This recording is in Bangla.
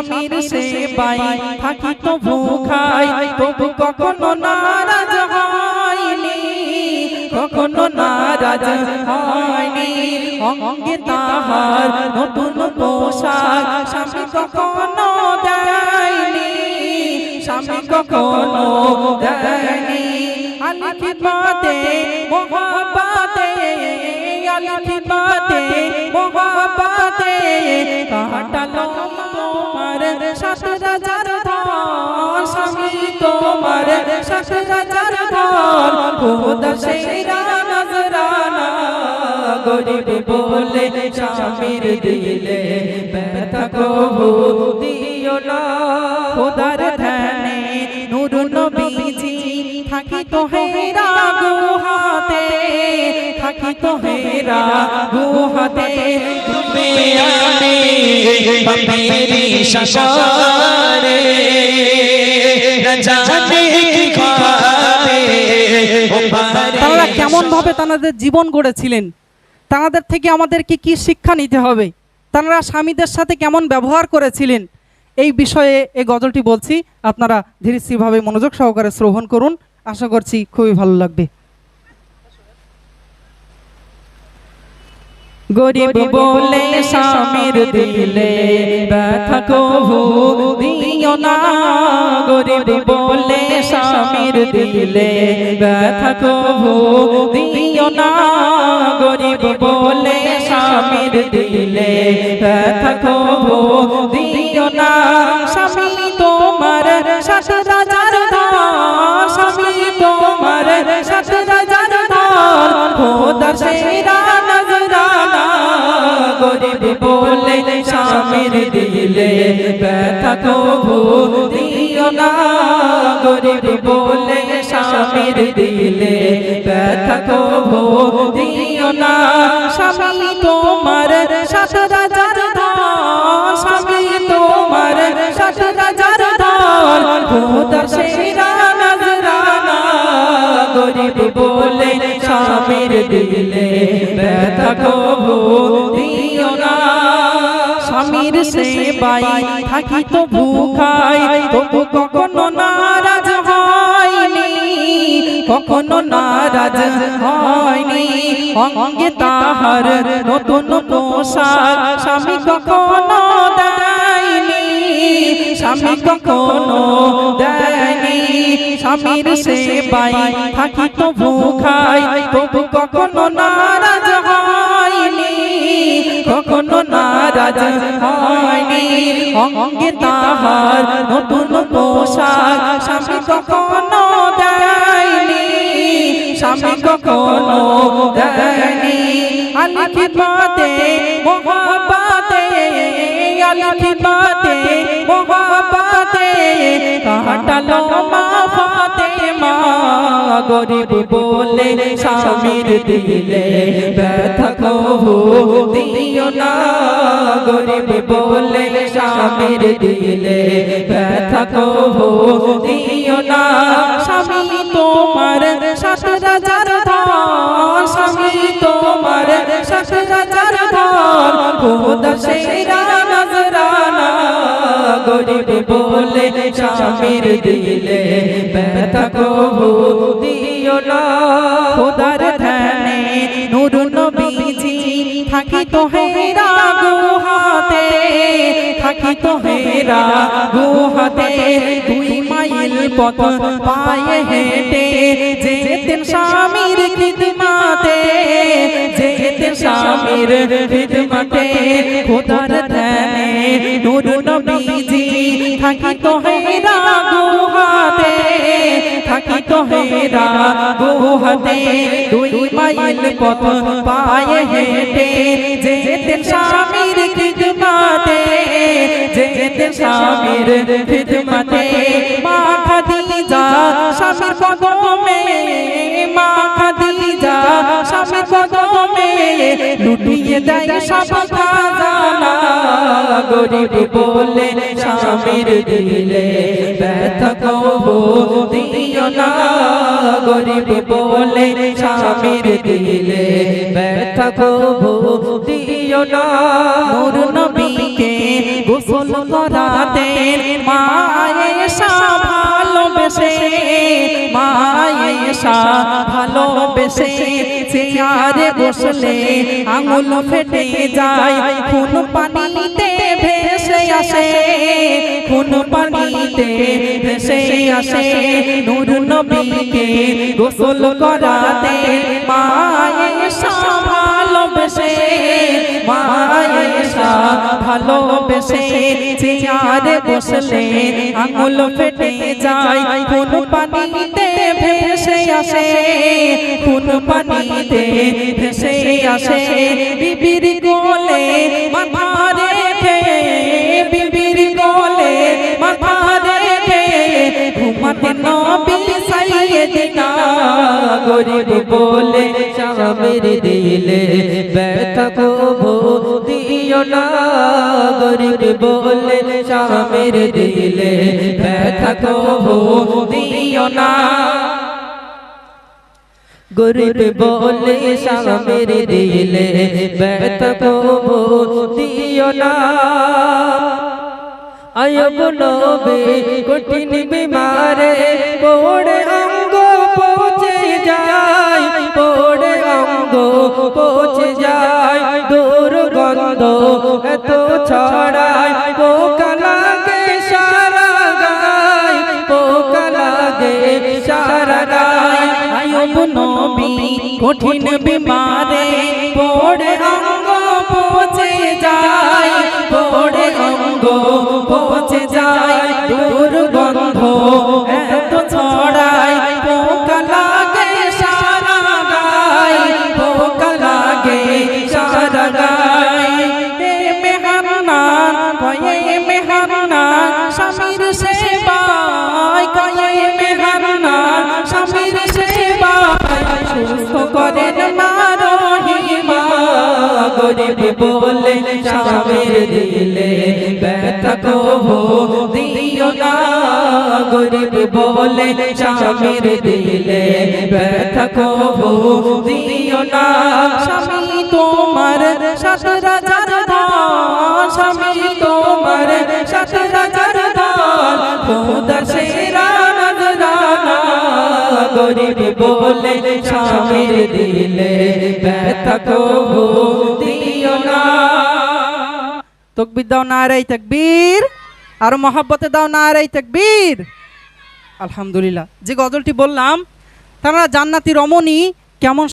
স্বামীর সেবায় থাকি তো ভুখাই, তবু কখনো নারাজ হয়নি, কখনো নারাজ হয়নি। অঙ্গে তাহার নতুন পোশাক স্বামী কখনো দেয়নি, স্বামী কখনো দেয়নি। আলিকি বাতে মোহাব্বতে, আলিকি বাতে মোহাব্বতে কাটালো তোমার ৭০০০ ধন, স্বামী তোমার ৭০০০ ধন। খোদা সেরা নজরানা, গরিব বলে স্বামীর দিলে ব্যথা কবু দিও না। খোদার ধ্যানে নূর নবীজি থাকি তো হেরা গুহাতে, থাকি তো হেরা গুহাতে। তুমি আমি মেরি সাগরে জানে কি খাবে। তারা কেমন ভাবে তাদের জীবন গড়েছিলেন, তাদের থেকে আমাদেরকে কি শিক্ষা নিতে হবে, তারা স্বামীদের সাথে কেমন ব্যবহার করেছিলেন, এই বিষয়ে এই গজলটি বলছি। আপনারা ধীরে স্থিরভাবে মনোযোগ সহকারে শ্রবণ করুন, আশা করছি খুবই ভালো লাগবে। গরিব বলে স্বামীর দিলে ব্যথা কবু দিও না, গরিব বলে স্বামীর দিলে ব্যথা কবু দিও না, গরিব বলে স্বামীর দিলে ব্যথা কবু দিও না। স্বামী তোমার ৭০০০ ধন, স্বামী তোমার ৭০০০ ধন। খোদার সেরা নজরানা, গরিব বলে স্বামীর দিলে ব্যথা কবু দিও না, গরিব বলে স্বামীর দিলে ব্যথা কবু দিও না। স্বামী তোমার ৭০০০ ধন, স্বামী তোমার ৭০০০ ধন। খোদার সেরা নজরানা, গরিব বলে স্বামীর দিলে ব্যথা কবু দিও না। স্বামীর সেবায় থাকি তো ভুখাই, তবু কখনো নারাজ হয়নি, কখনো নারাজ হয়নি। অঙ্গে তাহার নতুন পোশাক স্বামী কখনো দেয়নি, স্বামী কখনো দেয়নি। স্বামীর সেবায় থাকি তো ভুখাই, তবু কখনো নারাজ হয়নি, কখনো নারাজ হয়নি। অঙ্গে তাহার নতুন পোশাক স্বামী কখনো দেয়নি, স্বামী কখনো দেয়নি। আলিকি বাতে মোহাব্বতে, আলিকি বাতে মোহাব্বতে কাটালো মা ফাতেমা, গরিব বলে স্বামীর দিলে ব্যথা কবু দিও না, গরিব বলে স্বামীর দিলে ব্যথা কবু দিও না। স্বামী তোমার ৭০০০ ধন, স্বামী তোমার ৭০০০ ধন। খোদা সেরা নজরানা, গরিব বলে স্বামীর দিলে ব্যথা কবু দিও না। খোদার ধ্যানে নূর নবীজি থাকি তো হেরা গুহাতে, থাকি তো হেরা গুহাতে। 2 মাইল পথ পায়ে হেঁটে যেতেন স্বামীর খিদমতে, যেতেন স্বামীর খিদমতে। খোদার ধ্যানে নূর নবীজি থাকি তো হেরা গুহাতে, থাকি তো হেরা গুহাতে। 2 মাইল পথ পায়ে হেঁটে যেতেন স্বামীর খিদমতে, যেতেন স্বামীর খিদমতে। মা খাদিজা স্বামীর কদমে, মা খাদিজা স্বামীর কদমে লুটিয়ে দেয় সব খাজানা, গরিব বলে স্বামীর দিলে ব্যথা কবু দিও না, গরিব বলে স্বামীর দিলে ব্যথা ব্যথা কবু দিও না। নূর নবীকে গোসল করাতে মা আয়েশা ভালোবেসে, মা আয়েশা ভালোবেসে চেয়ারে বসলে আঙুল ফেটে যায়, খুন পানিতে ভেসে আসে, খুন পানিতে ভেসে আসে। নূর নবীকে গোসল করাতে মা আয়েশা ভালোবেসে, মা আয়েশা ভালোবেসে চেয়ারে বসলে আঙুল ফেটে যায়, খুন পানিতে ভেসে আসে, খুন পানিতে ভেসে আসে। বিবির কোলে মাথা রেখে, বিবির কোলে মাথা রেখে ঘুমাতে নবী সাইয়েদিনা। গরিব বলে স্বামীর দিলে ব্যথা কবু দিও না। গরিব বলে স্বামীর দিলে ব্যথা কবু দিও না। গরিব বলে স্বামীর দিলে ব্যথা কবু দিও না। আয়ব নবী কঠিন বিমারে পড়ে অঙ্গ পচে যায়, পড়ে অঙ্গ পচে যায়। দুর্গন্ধ এত ছড়ায় পোকা লাগে সারা গায়, পোকা লাগে সারা গায়। আয়ুব নবী কঠিন বিমারে পড়ে অঙ্গ পচে যায়, পড়ে অঙ্গ পচে যায়। দুর্গন্ধ এত ছড়ায় পোকা লাগে সারা গায়, পোকা লাগে সারা গায়। এ মেহান্নান কয়ে মেহান্নান স্বামীর সেবায়, কয়ে মেহান্নান স্বামীর সেবায় সুস্থ করেন মা রহিমা। গরিব বলে স্বামীর দিলে ব্যথা কবু দিও না। গরিব বলে স্বামীর দিলে ব্যথা কবু দিও না। স্বামী তোমার ৭০০০ ধন, স্বামী তোমার ৭০০০ ধন, খোদা সেরা নজরানা। গরিব বলে স্বামীর দিলে ব্যথা কবু দিও না। তাকবীর দাও, নারায়ে তাকবীর। আর মহব্বতে দাও, নারায়ে তাকবীর। আলহামদুলিল্লাহ। যে গজলটি বললাম, তারা জান্নাতি রমণী কেমন